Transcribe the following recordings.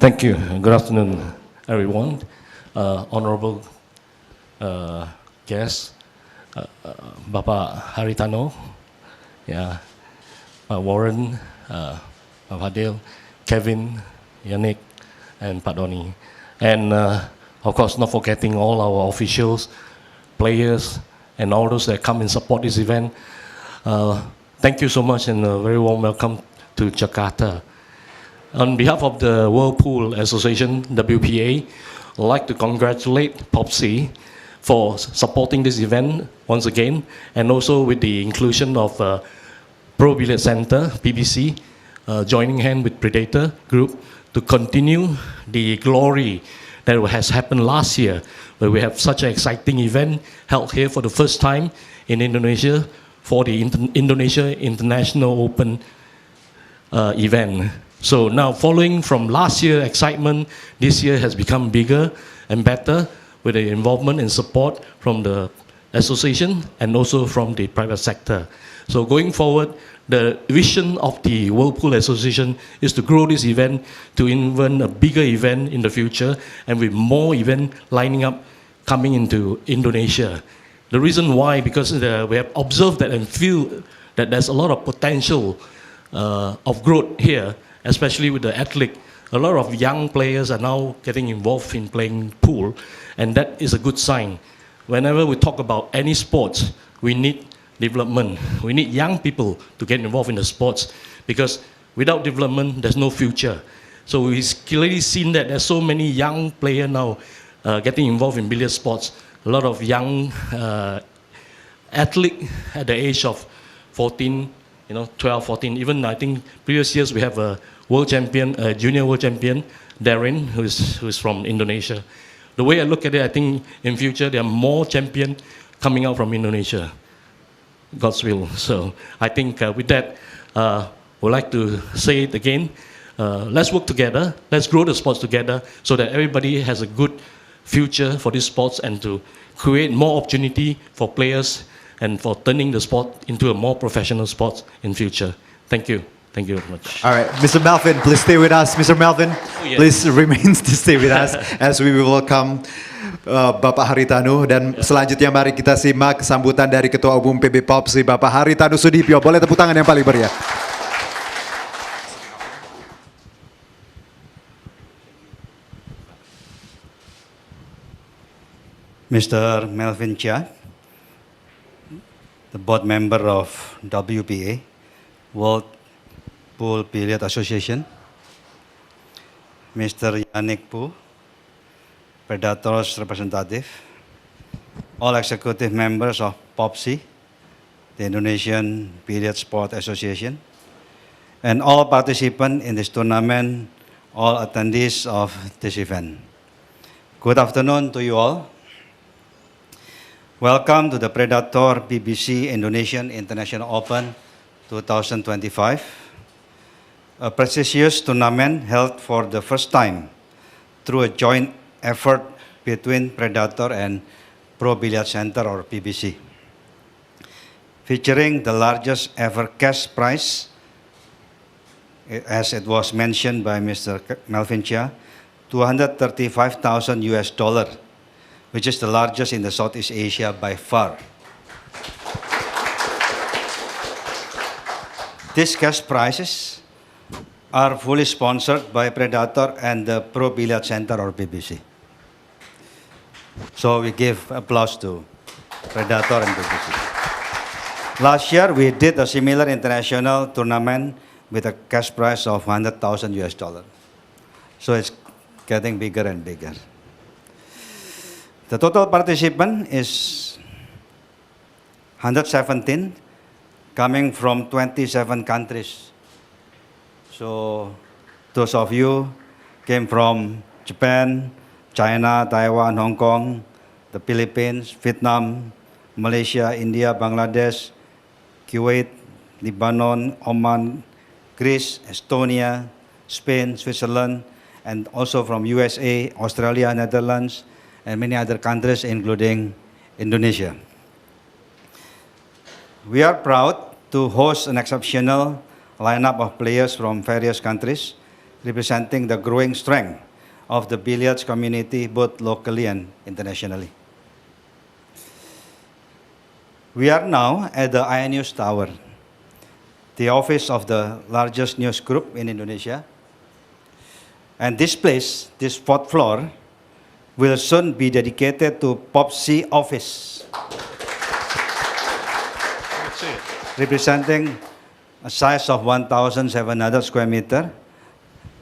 Thank you. Good afternoon, everyone. Honorable guests, Bapak Haritano, yeah, Warren, Fadil, Kevin, Yannick, and Pak Doni. And of course, not forgetting all our officials, players, and all those that come and support this event. Thank you so much and a very warm welcome to Jakarta. On behalf of the World Pool Association, WPA, I'd like to congratulate POPSI for supporting this event once again, and also with the inclusion of Pro Billiard Center, PBC, joining hand with Predator Group to continue the glory that has happened last year, where we have such an exciting event held here for the first time in Indonesia for the Indonesia International Open event. So now, following from last year's excitement, this year has become bigger and better with the involvement and support from the association and also from the private sector. So going forward, the vision of the World Pool Association is to grow this event to even a bigger event in the future, and with more events lining up coming into Indonesia. The reason why, because we have observed that and feel that there's a lot of potential of growth here, especially with the athlete. A lot of young players are now getting involved in playing pool, and that is a good sign. Whenever we talk about any sports, we need development. We need young people to get involved in the sports, because without development, there's no future. So we've clearly seen that there's so many young players now getting involved in billiard sports. A lot of young athletes at the age of 14, 12, 14, even I think previous years we have a world champion, a junior world champion, Darren, who's from Indonesia. The way I look at it, I think in future there are more champions coming out from Indonesia, God's will. So I think with that, we'd like to say it again, let's work together, let's grow the sports together so that everybody has a good future for these sports and to create more opportunity for players and for turning the sport into a more professional sport in future. Thank you. Thank you very much. All right, Mr. Melvin, please stay with us. Mr. Melvin, yes. please remain to stay with us as we welcome Bapak Haritanu. Dan selanjutnya mari kita simak sambutan dari Ketua Umum PB POPSI, Bapak Haritanu Sudipyo. Boleh tepuk tangan yang paling meriah. Mr. Melvin Chia, the board member of WPA, World Pool Billiard Association, Mr. Yannick Pu, Predators representative, all executive members of POPSI, the Indonesian Billiard Sport Association, and all participants in this tournament, all attendees of this event. Good afternoon to you all. Welcome to the Predator PBC Indonesian International Open 2025, a prestigious tournament held for the first time through a joint effort between Predator and Pro Billiard Center or PBC, featuring the largest ever cash prize, as it was mentioned by Mr. Melvin Chia, $235,000 US, which is the largest in the Southeast Asia by far. These cash prizes are fully sponsored by Predator and the Pro Billiard Center or PBC. So we give applause to Predator and PBC. Last year we did a similar international tournament with a cash prize of $100,000 US. So it's getting bigger and bigger. The total participant is 117, coming from 27 countries. So those of you came from Japan, China, Taiwan, Hong Kong, the Philippines, Vietnam, Malaysia, India, Bangladesh, Kuwait, Lebanon, Oman, Greece, Estonia, Spain, Switzerland, and also from USA, Australia, Netherlands, and many other countries, including Indonesia. We are proud to host an exceptional lineup of players from various countries, representing the growing strength of the billiards community both locally and internationally. We are now at the iNews Tower, the office of the largest news group in Indonesia. And this place, this fourth floor, will soon be dedicated to POPSI office, representing a size of 1,700 square meter.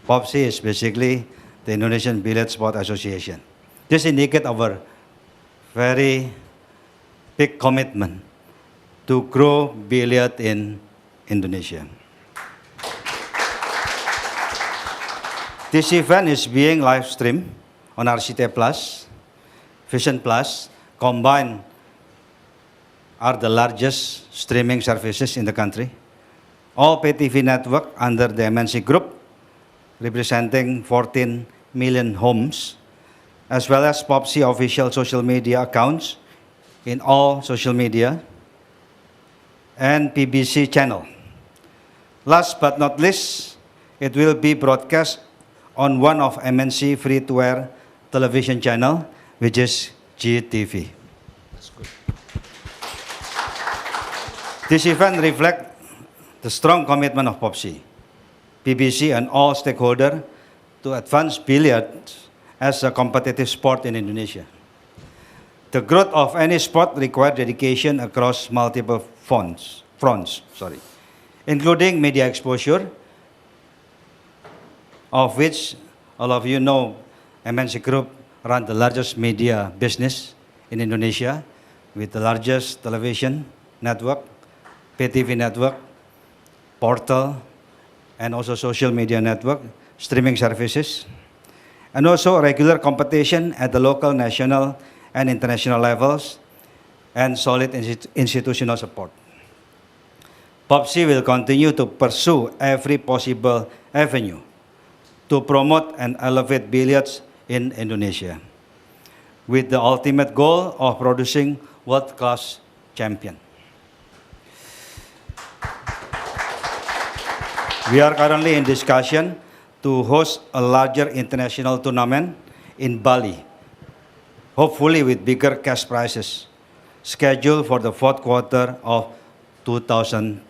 POPSI is basically the Indonesian Billiard Sport Association. This indicates our very big commitment to grow billiard in Indonesia. This event is being live streamed on RCT Plus, Vision Plus. Combined are the largest streaming services in the country. All pay TV network under the MNC Group, representing 14 million homes, as well as POPSI official social media accounts in all social media, and PBC channel. Last but not least, it will be broadcast on one of MNC free-to-air television channel, which is GTV. That's good. This event reflects the strong commitment of POPSI, PBC, and all stakeholders to advance billiards as a competitive sport in Indonesia. The growth of any sport requires dedication across multiple fronts, including media exposure, of which all of you know MNC Group run the largest media business in Indonesia with the largest television network, pay TV network, portal, and also social media network, streaming services, and also regular competition at the local, national, and international levels, and solid institutional support. POPSI will continue to pursue every possible avenue to promote and elevate billiards in Indonesia, with the ultimate goal of producing world-class champions. We are currently in discussion to host a larger international tournament in Bali, hopefully with bigger cash prizes, scheduled for the fourth quarter of 2025.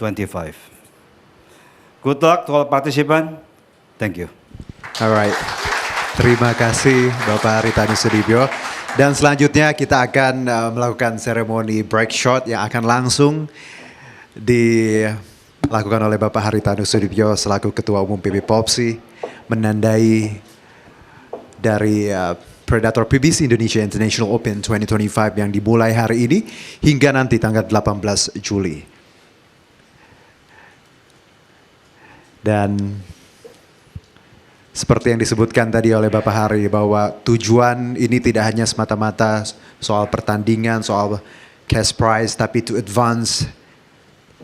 Good luck to all participants. Thank you. Alright, terima kasih Bapak Haritanu Sudibyo. Dan selanjutnya kita akan melakukan seremoni break shot yang akan langsung dilakukan oleh Bapak Haritanu Sudibyo selaku Ketua Umum PB POPSI, menandai dari Predator PBC Indonesia International Open 2025 yang dimulai hari ini hingga nanti tanggal 18 Juli. Dan seperti yang disebutkan tadi oleh Bapak Hari, bahwa tujuan ini tidak hanya semata-mata soal pertandingan, soal cash prize, tapi to advance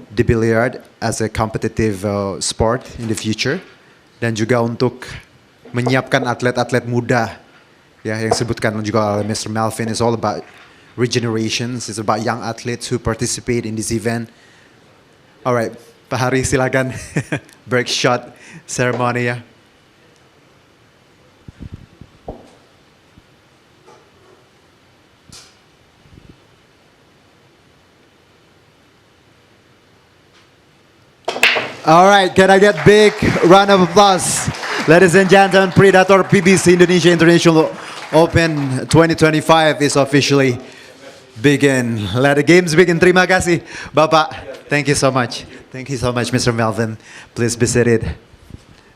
the billiard as a competitive sport in the future. Dan juga untuk menyiapkan atlet-atlet muda, ya, yang disebutkan juga oleh Mr. Melvin, is all about regenerations, it's about young athletes who participate in this event. Alright, Pak Hari silakan break shot ceremony ya. All right, can I get big round of applause? Ladies and gentlemen, Predator PBC Indonesia International Open 2025 is officially begin. Let the games begin. Terima kasih, Bapak. Thank you so much. Thank you so much, Mr. Melvin. Please be seated.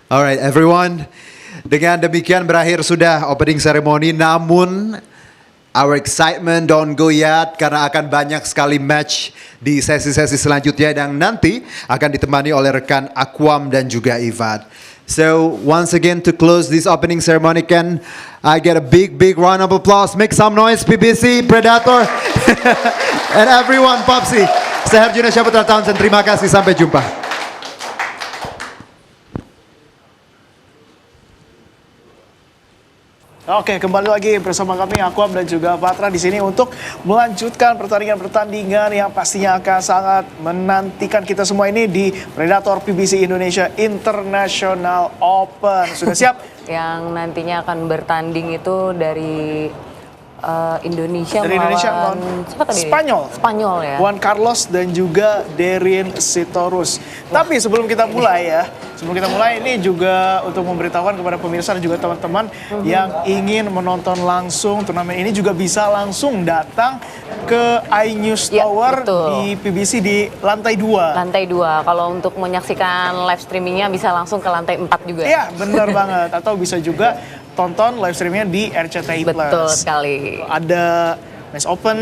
All right, everyone. Dengan demikian berakhir sudah opening ceremony, namun our excitement don't go yet karena akan banyak sekali match di sesi-sesi selanjutnya yang nanti akan ditemani oleh rekan Aquam dan juga Ivad. So once again to close this opening ceremony, can I get a big round of applause? Make some noise, PBC, Predator, and everyone, POPSI. Saya Harjuna Syaputra Townsend, terima kasih, sampai jumpa. Oke, kembali lagi bersama kami Aquam dan juga Patra di sini untuk melanjutkan pertandingan-pertandingan yang pastinya akan sangat menantikan kita semua ini di Predator PBC Indonesia International Open. Sudah siap? Yang nantinya akan bertanding itu dari Indonesia Dari Indonesia melawan siapa tadi? Spanyol. Spanyol ya. Juan Carlos dan juga Derin Sitorus. Tapi sebelum kita mulai ini juga untuk memberitahukan kepada pemirsa dan juga teman-teman yang ingin menonton langsung turnamen ini juga bisa langsung datang ke iNews Ya, Tower betul. di PBC di lantai 2. Lantai 2. Kalau untuk menyaksikan live streamingnya bisa langsung ke lantai 4 juga. Iya, benar banget. Atau bisa juga tonton live streamingnya di RCTI Plus. Betul sekali. Ada Men's Open,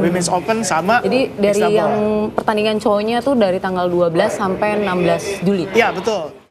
Women's Open sama Jadi dari Istanbul. yang pertandingan cowoknya tuh dari tanggal 12 sampai 16 Juli. Ya, betul.